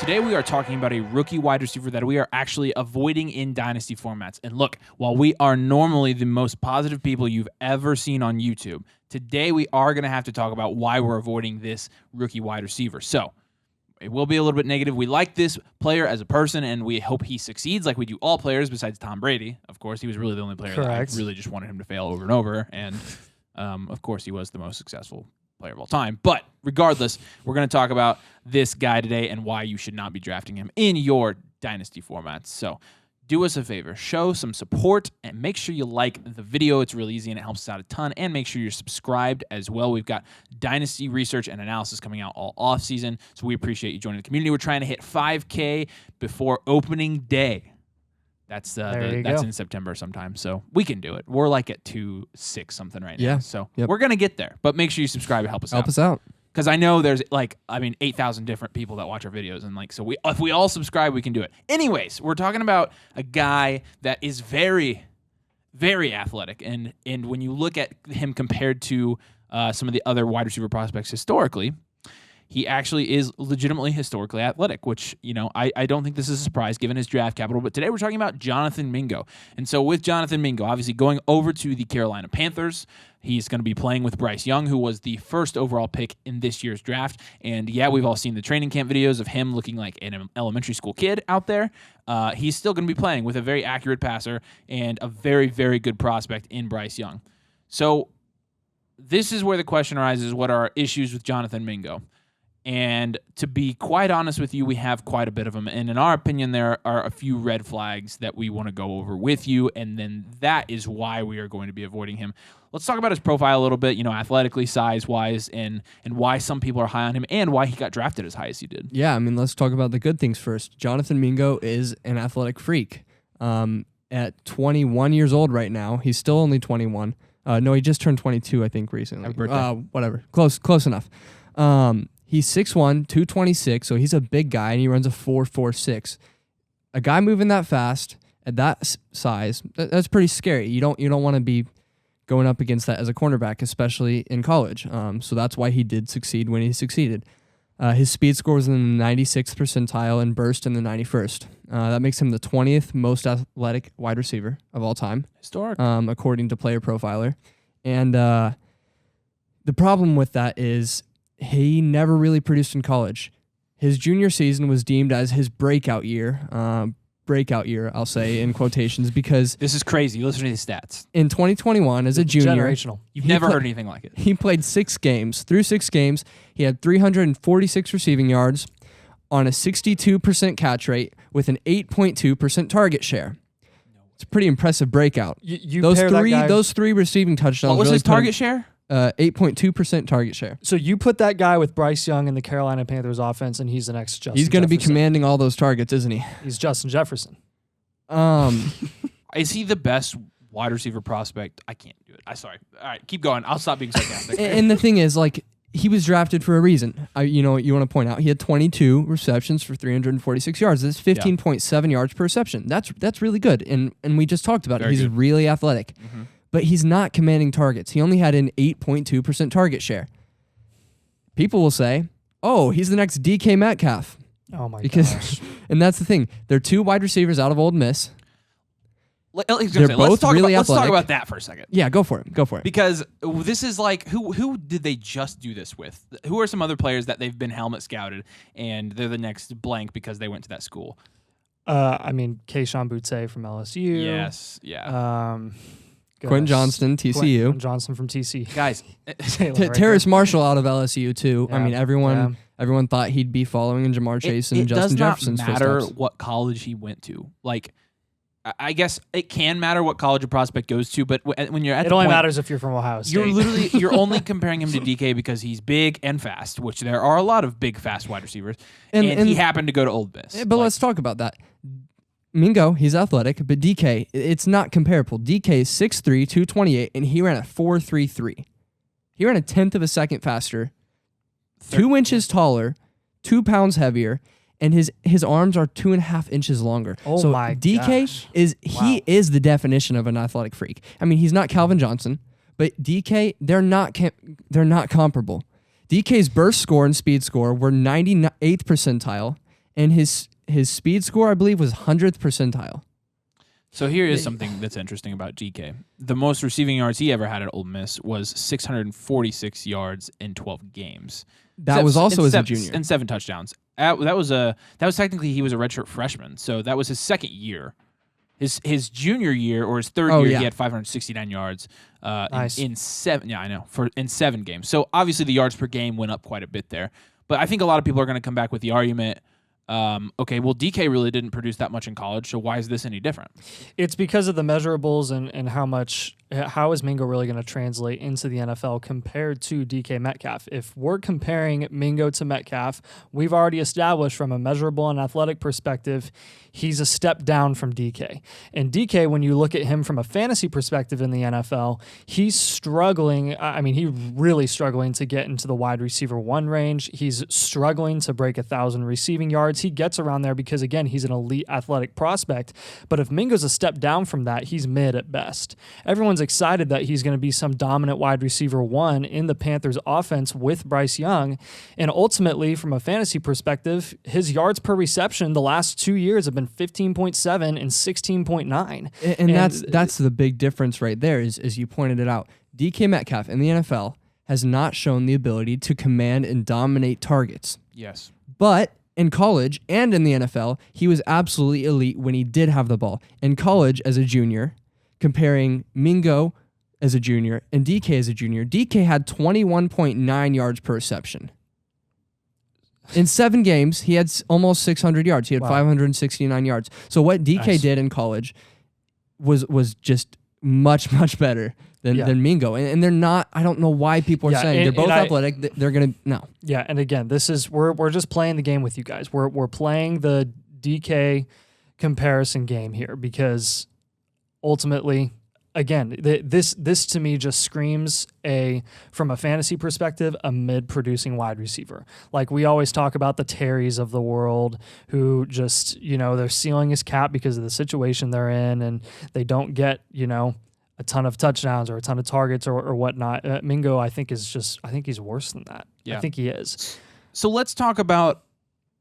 Today we are talking about a rookie wide receiver that we are actually avoiding in Dynasty formats. And look, while we are normally the most positive people you've ever seen on YouTube, today we are going to have to talk about why we're avoiding this rookie wide receiver. So it will be a little bit negative. We like this player as a person, and we hope he succeeds like we do all players besides Tom Brady. Of course, he was really the only player that I really just wanted him to fail over and over. And, of course, he was the most successful player of all time. But regardless, we're going to talk about this guy today and why you should not be drafting him in your Dynasty formats. So do us a favor, show some support, and make sure you like the video. It's really easy, and it helps us out a ton. And make sure you're subscribed as well. We've got Dynasty research and analysis coming out all offseason, so we appreciate you joining the community. We're trying to hit 5K before opening day. That's in September sometime, so we can do it. We're like at 2.6 something right now, so we're going to get there. But make sure you subscribe and help us out. Because I know there's 8,000 different people that watch our videos, and if we all subscribe, we can do it. Anyways, we're talking about a guy that is very, very athletic, and when you look at him compared to some of the other wide receiver prospects historically, he actually is legitimately historically athletic, which, I don't think this is a surprise given his draft capital. But today we're talking about Jonathan Mingo. And so with Jonathan Mingo, obviously going over to the Carolina Panthers, he's going to be playing with Bryce Young, who was the first overall pick in this year's draft. And yeah, we've all seen the training camp videos of him looking like an elementary school kid out there. He's still going to be playing with a very accurate passer and a very, very good prospect in Bryce Young. So this is where the question arises, what are our issues with Jonathan Mingo? And to be quite honest with you, we have quite a bit of them. And in our opinion, there are a few red flags that we want to go over with you. And then that is why we are going to be avoiding him. Let's talk about his profile a little bit, athletically, size-wise, and why some people are high on him and why he got drafted as high as he did. Yeah, let's talk about the good things first. Jonathan Mingo is an athletic freak. At 21 years old right now, he's still only 21. No, he just turned 22, I think, recently. Whatever. Close enough. He's 6'1", 226, so he's a big guy, and he runs a 4.46. A guy moving that fast at that size, that's pretty scary. You don't want to be going up against that as a cornerback, especially in college. So that's why he did succeed when he succeeded. His speed score was in the 96th percentile and burst in the 91st. That makes him the 20th most athletic wide receiver of all time. Historic. According to Player Profiler. And the problem with that is he never really produced in college. His junior season was deemed as his breakout year. I'll say in quotations, because this is crazy. Listen to these stats. In 2021, as a junior, generational. You've never heard anything like it. He played 6 games. Through 6 games, he had 346 receiving yards on a 62% catch rate with an 8.2% target share. It's a pretty impressive breakout. Those three receiving touchdowns. What was his target share? 8.2% target share. So you put that guy with Bryce Young in the Carolina Panthers offense, and he's the next Justin He's going to be Jefferson. commanding all those targets, isn't he? He's Justin Jefferson. Is he the best wide receiver prospect? I can't do it. Sorry. All right, keep going. I'll stop being sarcastic. And the thing is, he was drafted for a reason. You want to point out, he had 22 receptions for 346 yards. That's 15.7 yards per reception. That's really good. And we just talked about it. He's really athletic. Mm-hmm. But he's not commanding targets. He only had an 8.2% target share. People will say, oh, he's the next DK Metcalf. Oh, my gosh. And that's the thing. They're 2 wide receivers out of Ole Miss. Let's talk about that for a second. Yeah, go for it. Because this is who did they just do this with? Who are some other players that they've been helmet scouted and they're the next blank because they went to that school? Keyshawn Boutte from LSU. Yes, yeah. Quentin Johnston, TCU. Quentin Johnston from TCU. Guys. Terrace Marshall out of LSU, too. Yeah. Everyone thought he'd be following in Jamar Chase and Justin Jefferson's footsteps. It does not matter what college he went to. I guess it can matter what college a prospect goes to, but when you're at it only matters if you're from Ohio State. You're only comparing him to DK because he's big and fast, which there are a lot of big, fast wide receivers, and he happened to go to Ole Miss. But let's talk about that. Mingo, he's athletic, but DK, it's not comparable. DK is 6'3", 228, and he ran a 4.33. He ran a 1/10 of a second faster, 2 inches taller, 2 pounds heavier, and his arms are 2.5 inches longer. Oh, so my DK gosh. He is the definition of an athletic freak. He's not Calvin Johnson, but DK, they're not comparable. DK's burst score and speed score were 98th percentile, and his speed score, I believe, was 100th percentile. So here is something that's interesting about DK. The most receiving yards he ever had at Ole Miss was 646 yards in 12 games. That was also as a junior. And 7 touchdowns. That was technically he was a redshirt freshman, so that was his second year. His junior year or his third year, he had 569 yards nice. in 7. Yeah, I know, in 7 games. So obviously the yards per game went up quite a bit there. But I think a lot of people are going to come back with the argument, okay, well, DK really didn't produce that much in college, so why is this any different? It's because of the measurables and how is Mingo really going to translate into the NFL compared to DK Metcalf? If we're comparing Mingo to Metcalf, we've already established from a measurable and athletic perspective, he's a step down from DK. And DK, when you look at him from a fantasy perspective in the NFL, he's struggling. I mean, he's really struggling to get into the wide receiver 1 range. He's struggling to break 1,000 receiving yards. He gets around there because, again, he's an elite athletic prospect. But if Mingo's a step down from that, he's mid at best. Everyone's excited that he's going to be some dominant wide receiver 1 in the Panthers offense with Bryce Young. And ultimately, from a fantasy perspective, his yards per reception the last 2 years have been 15.7 and 16.9. And that's the big difference right there, is as you pointed it out. DK Metcalf in the NFL has not shown the ability to command and dominate targets. Yes. But in college and in the NFL, he was absolutely elite when he did have the ball. In college as a junior, comparing Mingo as a junior and DK as a junior, DK had 21.9 yards per reception. In 7 games, he had almost 600 yards. He had 569 yards. So what DK did in college was just much, much better than Mingo. And they're not, I don't know why people are saying they're both athletic. They're going to, no. Yeah, and again, this is, we're just playing the game with you guys. We're playing the DK comparison game here because ultimately, again, this to me just screams from a fantasy perspective, a mid-producing wide receiver. Like we always talk about the Terrys of the world who just, their ceiling is capped because of the situation they're in and they don't get, a ton of touchdowns or a ton of targets or whatnot. Mingo, I think he's worse than that. Yeah. I think he is. So let's talk about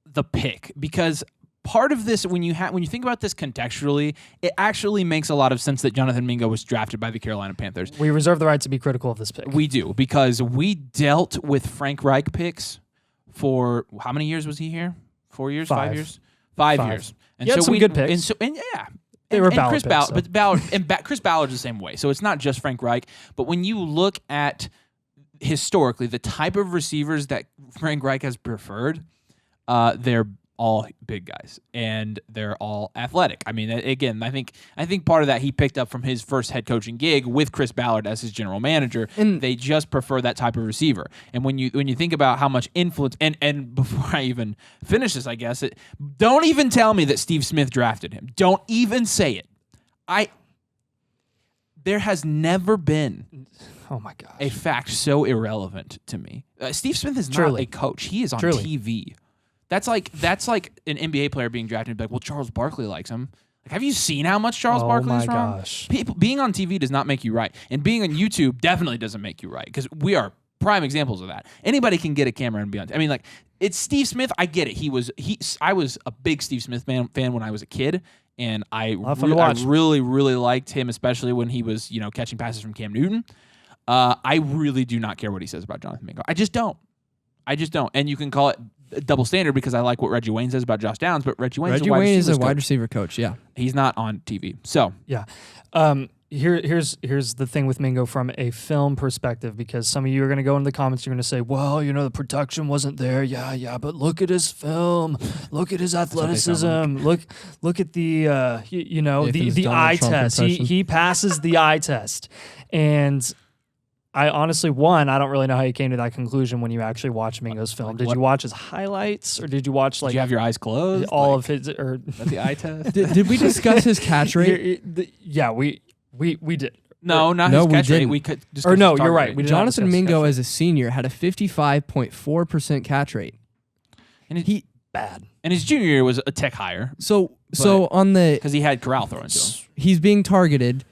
the pick, because part of this, when you think about this contextually, it actually makes a lot of sense that Jonathan Mingo was drafted by the Carolina Panthers. We reserve the right to be critical of this pick. We do, because we dealt with Frank Reich picks for how many years was he here? 4 years? 5 years? 5 years. And he had some good picks. They were Ballard Chris picks, Ballard, but Ballard Chris Ballard's the same way. So it's not just Frank Reich, but when you look at historically the type of receivers that Frank Reich has preferred, they're all big guys and they're all athletic. I mean, again, I think part of that he picked up from his first head coaching gig with Chris Ballard as his general manager. And they just prefer that type of receiver. And when you think about how much influence, and before I even finish this, I guess don't even tell me that Steve Smith drafted him. Don't even say it. There has never been oh my gosh, a fact so irrelevant to me. Steve Smith is not a coach. He is on TV. That's like an NBA player being drafted and be like, well, Charles Barkley likes him. Like, have you seen how much Charles Barkley is wrong? Gosh. People being on TV does not make you right, and being on YouTube definitely doesn't make you right, because we are prime examples of that. Anybody can get a camera and be on. I mean, like, it's Steve Smith. I get it. I was a big Steve Smith fan when I was a kid, and I really, really liked him, especially when he was catching passes from Cam Newton. I really do not care what he says about Jonathan Mingo. I just don't. And you can call it a double standard because I like what Reggie Wayne says about Josh Downs, but Reggie Wayne is a wide receiver coach. Yeah, he's not on TV. So yeah, here's the thing with Mingo from a film perspective, because some of you are going to go into the comments, you're going to say, well, the production wasn't there. Yeah, but look at his film, look at his athleticism, look at the the eye test. He passes the eye test, and I honestly, I don't really know how you came to that conclusion when you actually watched Mingo's film. Did you watch his highlights, or did you watch did you have your eyes closed? All of his, or the eye test? Did we discuss his catch rate? Yeah, we did. No, not his catch rate. We could discuss or no, you're right. We did Jonathan Mingo as a senior had a 55.4% catch rate, and he bad. And his junior year was a tick higher. So on the because he had Corral throwing to him. He's being targeted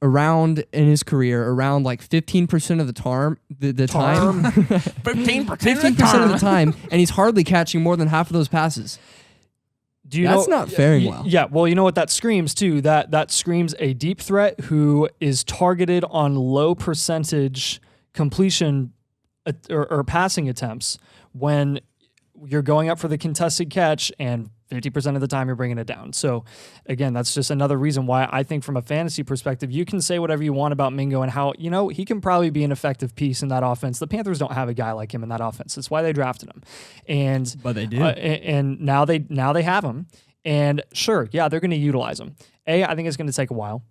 around in his career around like 15% of the time. 15% of the time, and he's hardly catching more than half of those passes. That's not faring well. Yeah, well, you know what that screams too? That screams a deep threat who is targeted on low percentage completion or passing attempts when you're going up for the contested catch and 50% of the time you're bringing it down. So again, that's just another reason why I think from a fantasy perspective, you can say whatever you want about Mingo and how, he can probably be an effective piece in that offense. The Panthers don't have a guy like him in that offense. That's why they drafted him. But they do. And now they have him. And sure, yeah, they're going to utilize him. I think it's going to take a while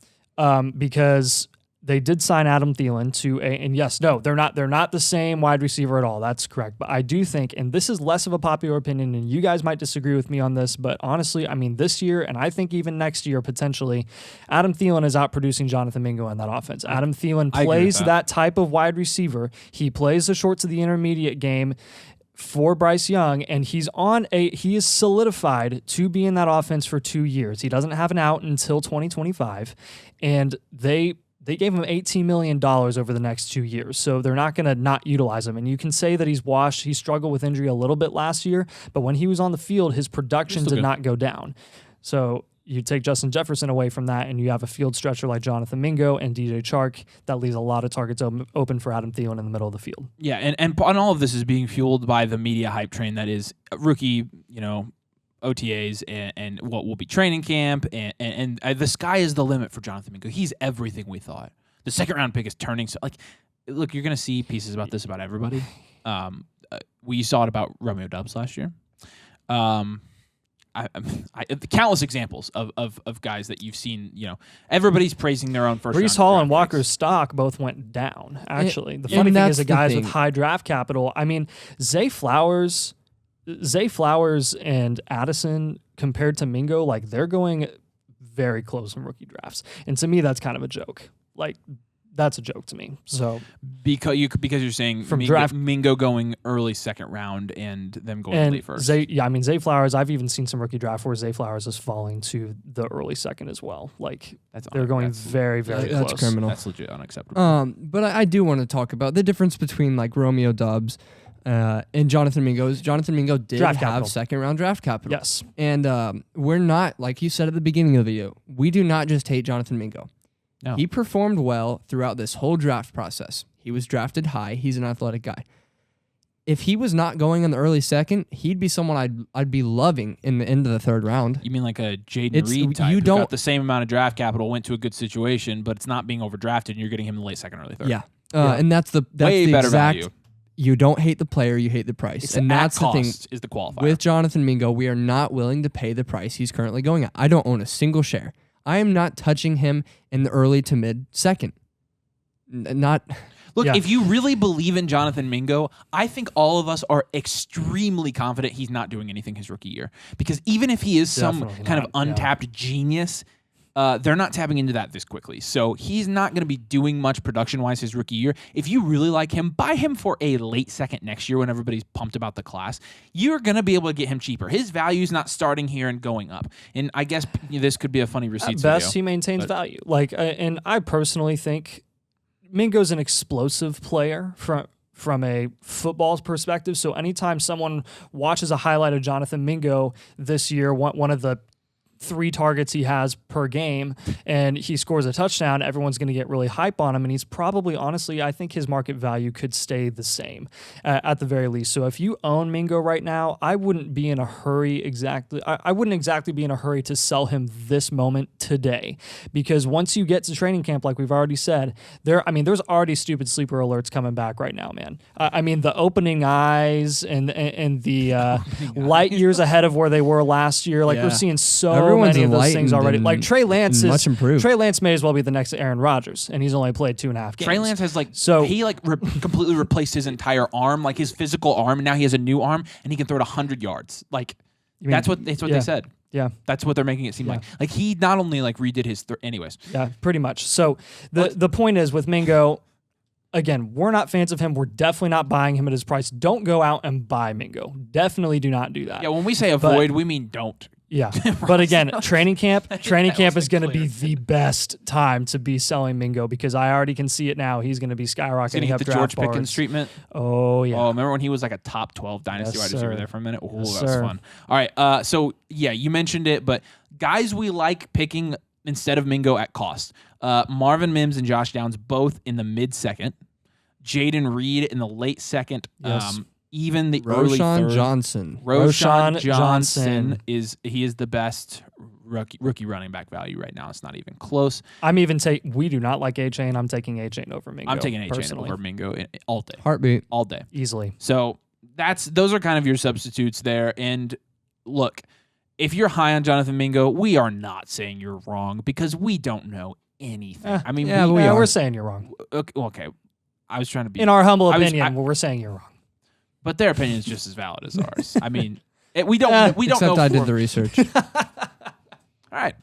because they did sign Adam Thielen and yes, no, they're not the same wide receiver at all. That's correct. But I do think, and this is less of a popular opinion, and you guys might disagree with me on this, but honestly, I mean, this year, and I think even next year, potentially, Adam Thielen is outproducing Jonathan Mingo in that offense. Adam Thielen plays that type of wide receiver. He plays the short to the intermediate game for Bryce Young, and he is solidified to be in that offense for 2 years. He doesn't have an out until 2025, and they gave him $18 million over the next 2 years, so they're not going to not utilize him. And you can say that he's washed. He struggled with injury a little bit last year, but when he was on the field, his production did not go down. So you take Justin Jefferson away from that, and you have a field stretcher like Jonathan Mingo and DJ Chark that leaves a lot of targets open for Adam Thielen in the middle of the field. Yeah, and all of this is being fueled by the media hype train that is rookie, OTAs and what will be training camp, and the sky is the limit for Jonathan Mingo. He's everything we thought. The second round pick is turning. So, look, you're going to see pieces about this about everybody. We saw it about Romeo Doubs last year. Countless examples of guys that you've seen. Everybody's praising their own first. Breece Hall and Walker's stock both went down. Actually, the funny thing is, the guys with high draft capital. I mean, Zay Flowers and Addison compared to Mingo, they're going very close in rookie drafts. And to me, that's kind of a joke. That's a joke to me. So because you're saying from Mingo going early second round and them going late first. Zay Flowers, I've even seen some rookie draft where Zay Flowers is falling to the early second as well. They're going very, very close. That's criminal. That's legit unacceptable. But I do want to talk about the difference between Romeo Doubs and Jonathan Mingo. Jonathan Mingo did have second-round draft capital. Yes. And we're not, like you said at the beginning of the video, we do not just hate Jonathan Mingo. No. He performed well throughout this whole draft process. He was drafted high. He's an athletic guy. If he was not going in the early second, he'd be someone I'd be loving in the end of the third round. You mean like a Jaden Reed type who got the same amount of draft capital, went to a good situation, but it's not being overdrafted, and you're getting him in the late second, early third. Yeah. And that's the way the better exact value. You don't hate the player, you hate the price. And that's the thing. Is the qualifier. With Jonathan Mingo, we are not willing to pay the price he's currently going at. I don't own a single share. I am not touching him in the early to mid second. If you really believe in Jonathan Mingo, I think all of us are extremely confident he's not doing anything his rookie year. Because even if he is kind of untapped genius, they're not tapping into that this quickly. So he's not going to be doing much production-wise his rookie year. If you really like him, buy him for a late second next year when everybody's pumped about the class. You're going to be able to get him cheaper. His value's not starting here and going up. And I guess this could be a funny receipts video. At best, he maintains value. And I personally think Mingo's an explosive player from a football's perspective. So anytime someone watches a highlight of Jonathan Mingo this year, one of the 3 targets he has per game, and he scores a touchdown, everyone's going to get really hype on him, and he's probably, honestly, I think his market value could stay the same at the very least. So if you own Mingo right now, I wouldn't be in a hurry I wouldn't exactly be in a hurry to sell him this moment today, because once you get to training camp, like we've already said, there's already stupid sleeper alerts coming back right now, man. The opening eyes and the light years ahead of where they were last year, we're seeing so many of those things already. Trey Lance much improved. Trey Lance may as well be the next Aaron Rodgers, and he's only played 2.5 games. Trey Lance has completely replaced his entire arm, his physical arm, and now he has a new arm, and he can throw it 100 yards. That's what they said. Yeah, that's what they're making it seem like. He not only redid his anyways. Yeah, pretty much. So the point is with Mingo. Again, we're not fans of him. We're definitely not buying him at his price. Don't go out and buy Mingo. Definitely do not do that. Yeah, when we say avoid, we mean don't. Yeah, but again, training camp is going to be clear. the best time to be selling Mingo because I already can see it now. He's going to be He's going skyrocketing to up get the draft George Pickens boards. treatment. Oh yeah. Oh, remember when he was like a top 12 dynasty Yes, wide receiver sir. there for a minute? Oh, Yes, that was sir. fun. All right, so yeah, you mentioned it, but guys we like picking instead of Mingo at cost. Marvin Mims and Josh Downs both in the mid-second. Jaden Reed in the late second. Yes. Even the early Roshan third. Johnson. Roshan Johnson. Johnson is the best rookie running back value right now. It's not even close. I'm even we do not like A-Chain. I'm taking A-Chain over Mingo. I'm taking A-Chain personally. over Mingo all day. Heartbeat. All day. Easily. So those are kind of your substitutes there. And look, if you're high on Jonathan Mingo, we are not saying you're wrong because we don't know anything. I mean, yeah, we are. We're saying you're wrong. Okay. I was trying to be In our humble I was- opinion, we're saying you're wrong. but their opinion is just as valid as ours. I mean, we don't Except know. I did for- the research. All right.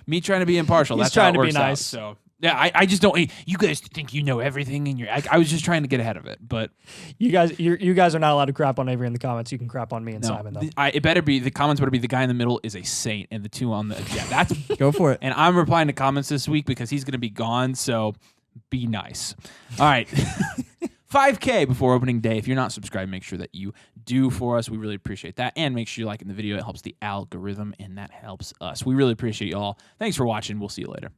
Me trying to be impartial. He's That's trying how it to be works out. nice. So yeah, I just don't. You guys think you know everything, and I was just trying to get ahead of it. But You guys are not allowed to crap on Avery in the comments. You can crap on me and no, Simon though. it better be the comments better be the guy in the middle is a saint, and the two on the that's. Go for it. And I'm replying to comments this week because he's going to be gone. So be nice. All right. 5K before opening day. If you're not subscribed, make sure that you do for us. We really appreciate that. And make sure you're liking the video. It helps the algorithm, and that helps us. We really appreciate y'all. Thanks for watching. We'll see you later.